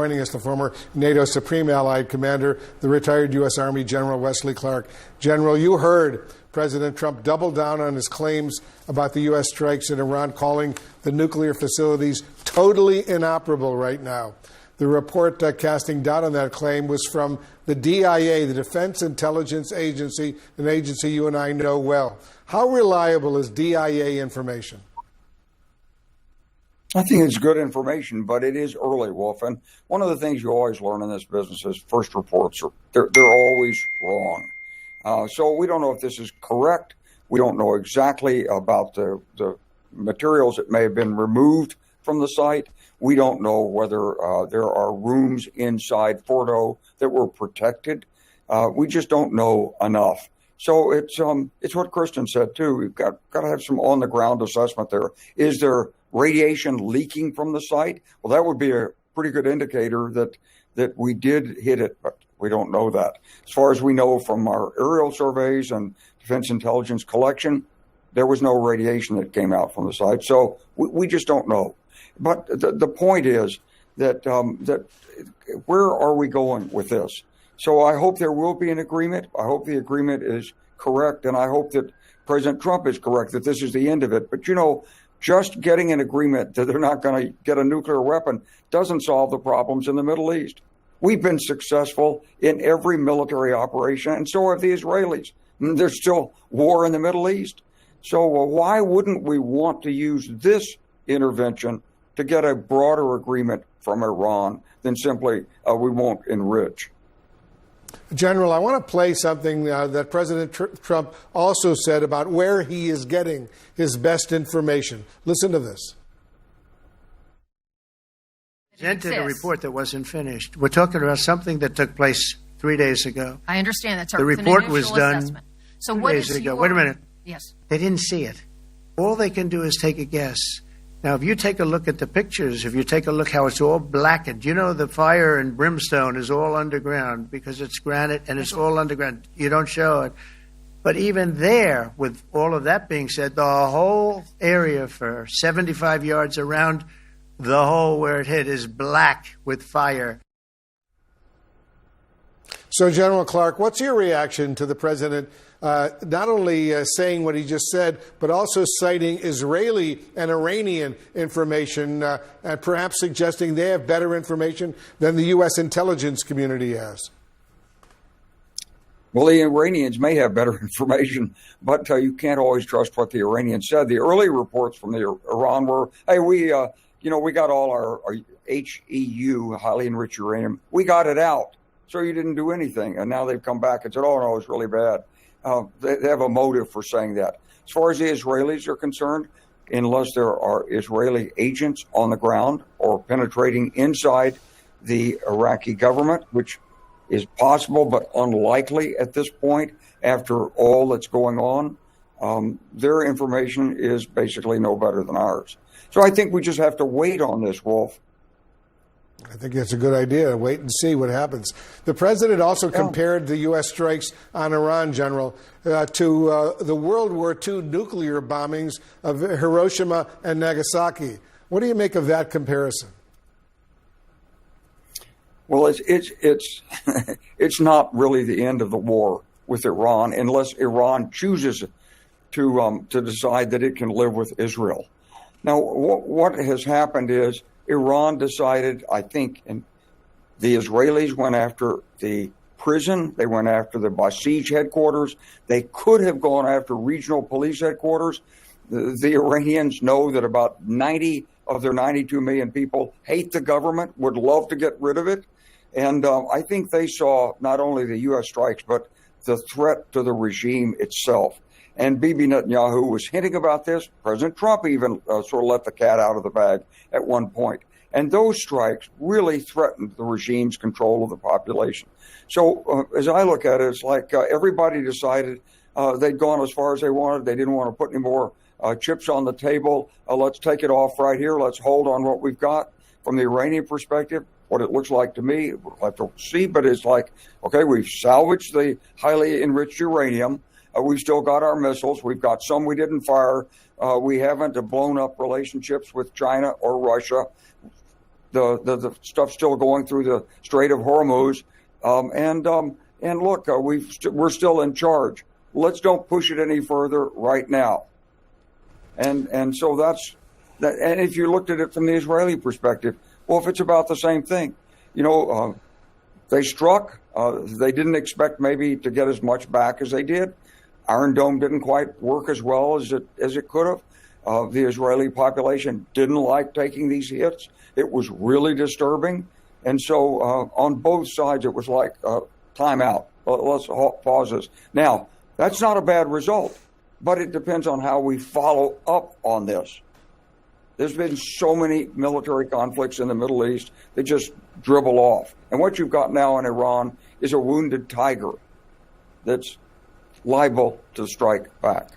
joining us, the former NATO Supreme Allied Commander, the retired U.S. Army General Wesley Clark. General, you heard President Trump double down on his claims about the U.S. strikes in Iran, calling the nuclear facilities totally inoperable right now. The report casting doubt on that claim was from the DIA, the Defense Intelligence Agency, an agency you and I know well. How reliable is DIA information? I think it's good information, but it is early, Wolf. And one of the things you always learn in this business is first reports they're always wrong. So we don't know if this is correct. We don't know exactly about the materials that may have been removed from the site. We don't know whether there are rooms inside Fordo that were protected. We just don't know enough. So it's what Kristen said too. We've got to have some on the ground assessment there. Is there radiation leaking from the site? Well, that would be a pretty good indicator that we did hit it, but we don't know that. As far as we know from our aerial surveys and defense intelligence collection, there was no radiation that came out from the site. So we just don't know. But the point is that where are we going with this? So I hope there will be an agreement. I hope the agreement is correct, and I hope that President Trump is correct, that this is the end of it. But, just getting an agreement that they're not going to get a nuclear weapon doesn't solve the problems in the Middle East. We've been successful in every military operation, and so have the Israelis. There's still war in the Middle East. So why wouldn't we want to use this intervention to get a broader agreement from Iran than simply we won't enrich? General, I want to play something that President Trump also said about where he is getting his best information. Listen to this. Presented a report that wasn't finished. We're talking about something that took place 3 days ago. I understand that. The report was done assessment. So what is ago. Wait a minute. Yes. They didn't see it. All they can do is take a guess. Now, if you take a look at the pictures, if you take a look how it's all blackened, the fire and brimstone is all underground because it's granite and it's all underground. You don't show it. But even there, with all of that being said, the whole area for 75 yards around the hole where it hit is black with fire. So, General Clark, what's your reaction to the president not only saying what he just said, but also citing Israeli and Iranian information and perhaps suggesting they have better information than the U.S. intelligence community has? Well, the Iranians may have better information, but you can't always trust what the Iranians said. The early reports from Iran were, hey, we got all our HEU, highly enriched uranium. We got it out. So you didn't do anything. And now they've come back and said, oh, no, it's really bad. They have a motive for saying that. As far as the Israelis are concerned, unless there are Israeli agents on the ground or penetrating inside the Iraqi government, which is possible but unlikely at this point after all that's going on, their information is basically no better than ours. So I think we just have to wait on this, Wolf. I think that's a good idea. Wait and see what happens. The president also compared the U.S. strikes on Iran, General, to the World War II nuclear bombings of Hiroshima and Nagasaki. What do you make of that comparison? Well, it's not really the end of the war with Iran unless Iran chooses to decide that it can live with Israel. Now, what has happened is Iran decided, I think, and the Israelis went after the prison. They went after the Basij headquarters. They could have gone after regional police headquarters. The Iranians know that about 90 of their 92 million people hate the government, would love to get rid of it. And I think they saw not only the U.S. strikes, but the threat to the regime itself. And Bibi Netanyahu was hinting about this. President Trump even sort of let the cat out of the bag at one point. And those strikes really threatened the regime's control of the population. So as I look at it, it's like everybody decided they'd gone as far as they wanted. They didn't want to put any more chips on the table. Let's take it off right here. Let's hold on what we've got. From the Iranian perspective, what it looks like to me, we'll have to see, but it's like, okay, we've salvaged the highly enriched uranium. We've still got our missiles. We've got some we didn't fire. We haven't blown up relationships with China or Russia. the stuff still going through the Strait of Hormuz. And look, we're still in charge. Let's don't push it any further right now. And so that's that. And if you looked at it from the Israeli perspective, well, if it's about the same thing, they struck. They didn't expect maybe to get as much back as they did. Iron Dome didn't quite work as well as it could have. The Israeli population didn't like taking these hits. It was really disturbing. And so on both sides, it was like time out. Let's pause this. Now, that's not a bad result, but it depends on how we follow up on this. There's been so many military conflicts in the Middle East that just dribble off. And what you've got now in Iran is a wounded tiger that's liable to strike back.